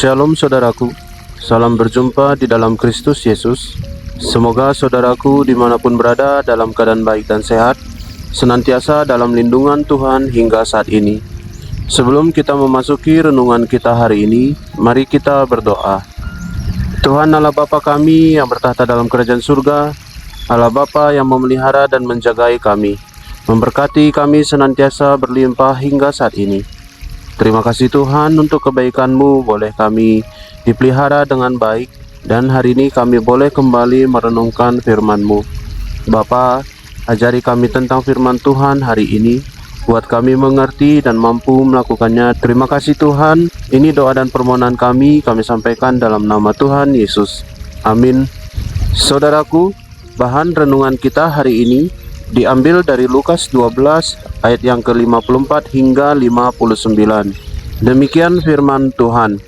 Shalom saudaraku, salam berjumpa di dalam Kristus Yesus. Semoga saudaraku dimanapun berada dalam keadaan baik dan sehat, senantiasa dalam lindungan Tuhan hingga saat ini. Sebelum kita memasuki renungan kita hari ini, mari kita berdoa. Tuhan Allah Bapa kami yang bertahta dalam kerajaan surga, Allah Bapa yang memelihara dan menjagai kami, memberkati kami senantiasa berlimpah hingga saat ini. Terima kasih Tuhan untuk kebaikan-Mu, boleh kami dipelihara dengan baik, dan hari ini kami boleh kembali merenungkan firman-Mu. Bapa, ajari kami tentang firman Tuhan hari ini, buat kami mengerti dan mampu melakukannya. Terima kasih Tuhan, ini doa dan permohonan kami sampaikan dalam nama Tuhan Yesus. Amin. Saudaraku, bahan renungan kita hari ini diambil dari Lukas 12 ayat yang ke-54 hingga 59. Demikian firman Tuhan.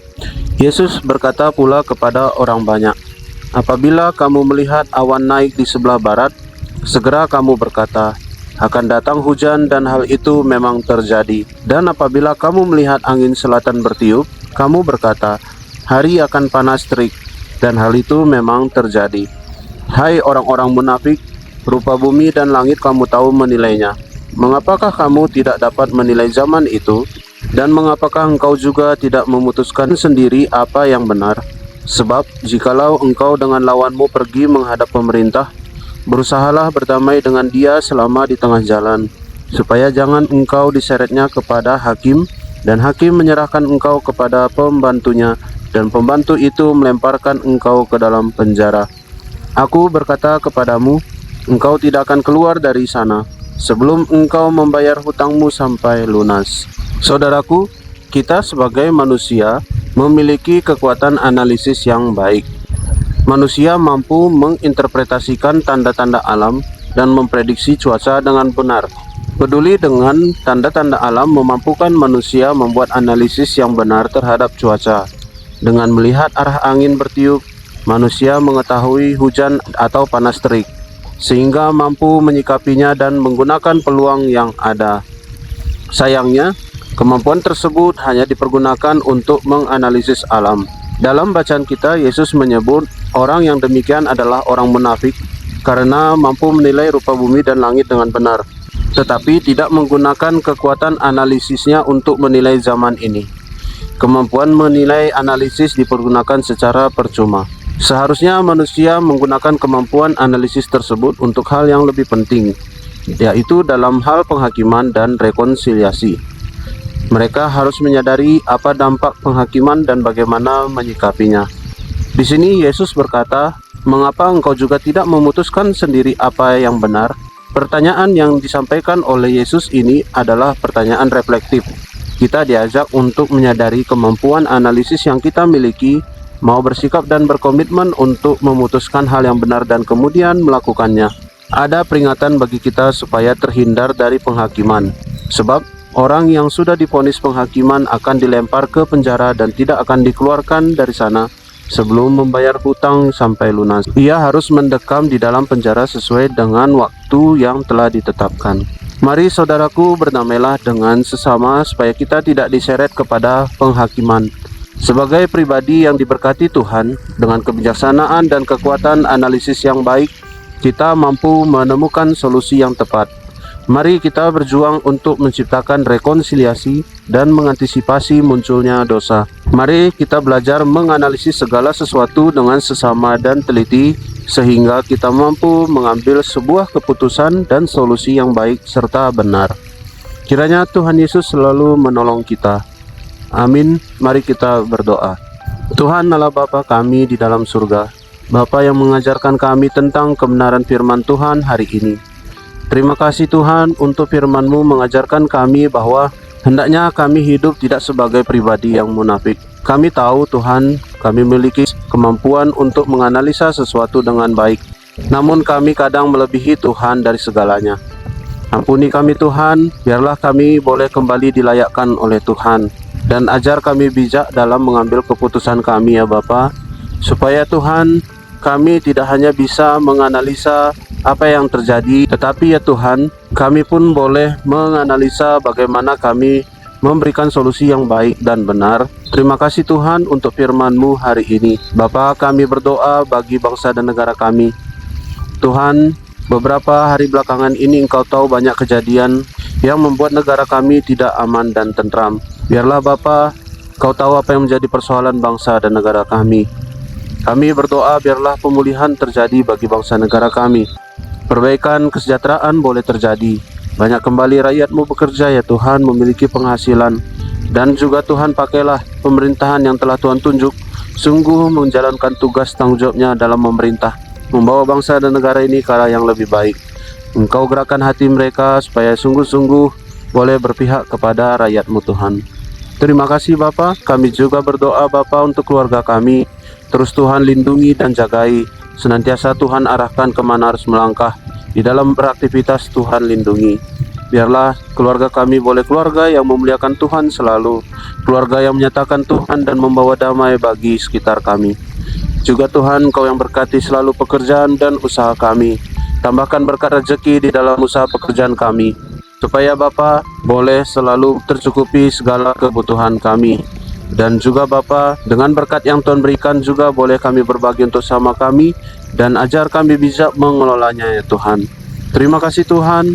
Yesus berkata pula kepada orang banyak, "Apabila kamu melihat awan naik di sebelah barat, segera kamu berkata, akan datang hujan, dan hal itu memang terjadi. Dan apabila kamu melihat angin selatan bertiup, kamu berkata, hari akan panas terik, dan hal itu memang terjadi. Hai orang-orang munafik, rupa bumi dan langit kamu tahu menilainya. Mengapakah kamu tidak dapat menilai zaman itu? Dan mengapakah engkau juga tidak memutuskan sendiri apa yang benar? Sebab jikalau engkau dengan lawanmu pergi menghadap pemerintah, berusahalah berdamai dengan dia selama di tengah jalan, supaya jangan engkau diseretnya kepada hakim, dan hakim menyerahkan engkau kepada pembantunya, dan pembantu itu melemparkan engkau ke dalam penjara. Aku berkata kepadamu, engkau tidak akan keluar dari sana sebelum engkau membayar hutangmu sampai lunas." Saudaraku, kita sebagai manusia memiliki kekuatan analisis yang baik. Manusia mampu menginterpretasikan tanda-tanda alam dan memprediksi cuaca dengan benar. Peduli dengan tanda-tanda alam memampukan manusia membuat analisis yang benar terhadap cuaca. Dengan melihat arah angin bertiup, manusia mengetahui hujan atau panas terik, sehingga mampu menyikapinya dan menggunakan peluang yang ada. Sayangnya, kemampuan tersebut hanya dipergunakan untuk menganalisis alam. Dalam bacaan kita, Yesus menyebut orang yang demikian adalah orang munafik karena mampu menilai rupa bumi dan langit dengan benar, tetapi tidak menggunakan kekuatan analisisnya untuk menilai zaman ini. Kemampuan menilai analisis dipergunakan secara percuma. Seharusnya manusia menggunakan kemampuan analisis tersebut untuk hal yang lebih penting, yaitu dalam hal penghakiman dan rekonsiliasi. Mereka harus menyadari apa dampak penghakiman dan bagaimana menyikapinya. Di sini Yesus berkata, "Mengapa engkau juga tidak memutuskan sendiri apa yang benar?" Pertanyaan yang disampaikan oleh Yesus ini adalah pertanyaan reflektif. Kita diajak untuk menyadari kemampuan analisis yang kita miliki, mau bersikap dan berkomitmen untuk memutuskan hal yang benar dan kemudian melakukannya. Ada peringatan bagi kita supaya terhindar dari penghakiman, sebab orang yang sudah divonis penghakiman akan dilempar ke penjara dan tidak akan dikeluarkan dari sana sebelum membayar hutang sampai lunas. Ia harus mendekam di dalam penjara sesuai dengan waktu yang telah ditetapkan. Mari saudaraku, berdamailah dengan sesama supaya kita tidak diseret kepada penghakiman. Sebagai pribadi yang diberkati Tuhan, dengan kebijaksanaan dan kekuatan analisis yang baik, kita mampu menemukan solusi yang tepat. Mari kita berjuang untuk menciptakan rekonsiliasi dan mengantisipasi munculnya dosa. Mari kita belajar menganalisis segala sesuatu dengan sesama dan teliti, sehingga kita mampu mengambil sebuah keputusan dan solusi yang baik serta benar. Kiranya Tuhan Yesus selalu menolong kita. Amin. Mari kita berdoa. Tuhan Allah Bapa kami di dalam surga, Bapa yang mengajarkan kami tentang kebenaran firman Tuhan hari ini. Terima kasih Tuhan untuk firman-Mu mengajarkan kami bahwa hendaknya kami hidup tidak sebagai pribadi yang munafik. Kami tahu Tuhan, kami memiliki kemampuan untuk menganalisa sesuatu dengan baik. Namun kami kadang melebihi Tuhan dari segalanya. Ampuni kami Tuhan, biarlah kami boleh kembali dilayakkan oleh Tuhan. Dan ajar kami bijak dalam mengambil keputusan kami ya Bapa, supaya Tuhan, kami tidak hanya bisa menganalisa apa yang terjadi, tetapi ya Tuhan, kami pun boleh menganalisa bagaimana kami memberikan solusi yang baik dan benar Terima kasih Tuhan untuk firman-Mu hari ini. Bapa, kami berdoa bagi bangsa dan negara kami. Tuhan, beberapa hari belakangan ini Engkau tahu banyak kejadian yang membuat negara kami tidak aman dan tentram. Biarlah Bapa, Kau tahu apa yang menjadi persoalan bangsa dan negara kami. Kami berdoa biarlah pemulihan terjadi bagi bangsa negara kami. Perbaikan kesejahteraan boleh terjadi. Banyak kembali rakyat-Mu bekerja ya Tuhan, memiliki penghasilan. Dan juga Tuhan, pakailah pemerintahan yang telah Tuhan tunjuk sungguh menjalankan tugas tanggung jawabnya dalam memerintah, membawa bangsa dan negara ini ke arah yang lebih baik. Engkau gerakkan hati mereka supaya sungguh-sungguh boleh berpihak kepada rakyat-Mu Tuhan. Terima kasih Bapa. Kami juga berdoa Bapa untuk keluarga kami. Terus Tuhan lindungi dan jagai. Senantiasa Tuhan arahkan kemana harus melangkah. Di dalam beraktivitas Tuhan lindungi. Biarlah keluarga kami boleh keluarga yang memuliakan Tuhan selalu, keluarga yang menyatakan Tuhan dan membawa damai bagi sekitar kami. Juga Tuhan, Kau yang berkati selalu pekerjaan dan usaha kami. Tambahkan berkat rezeki di dalam usaha pekerjaan kami, supaya Bapa boleh selalu tercukupi segala kebutuhan kami. Dan juga Bapa, dengan berkat yang Tuhan berikan juga boleh kami berbagi untuk sama kami, dan ajar kami bisa mengelolanya ya Tuhan. Terima kasih Tuhan.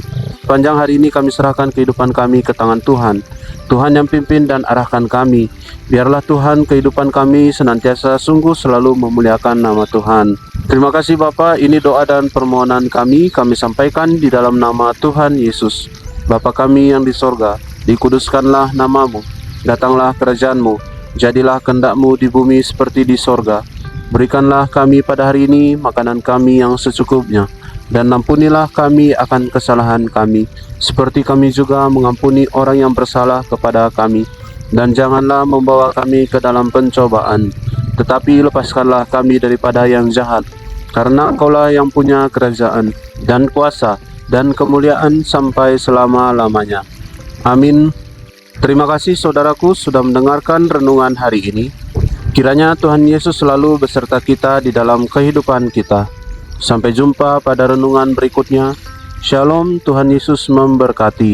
Panjang hari ini kami serahkan kehidupan kami ke tangan Tuhan. Tuhan yang pimpin dan arahkan kami. Biarlah Tuhan kehidupan kami senantiasa sungguh selalu memuliakan nama Tuhan. Terima kasih Bapa, ini doa dan permohonan kami sampaikan di dalam nama Tuhan Yesus. Bapa kami yang di sorga, dikuduskanlah nama-Mu. Datanglah kerajaan-Mu. Jadilah kehendak-Mu di bumi seperti di sorga. Berikanlah kami pada hari ini makanan kami yang secukupnya. Dan ampunilah kami akan kesalahan kami, seperti kami juga mengampuni orang yang bersalah kepada kami. Dan janganlah membawa kami ke dalam pencobaan, tetapi lepaskanlah kami daripada yang jahat. Karena Engkaulah yang punya kerajaan, dan kuasa, dan kemuliaan sampai selama-lamanya. Amin. Terima kasih saudaraku sudah mendengarkan renungan hari ini. Kiranya Tuhan Yesus selalu beserta kita di dalam kehidupan kita. Sampai jumpa pada renungan berikutnya. Shalom, Tuhan Yesus memberkati.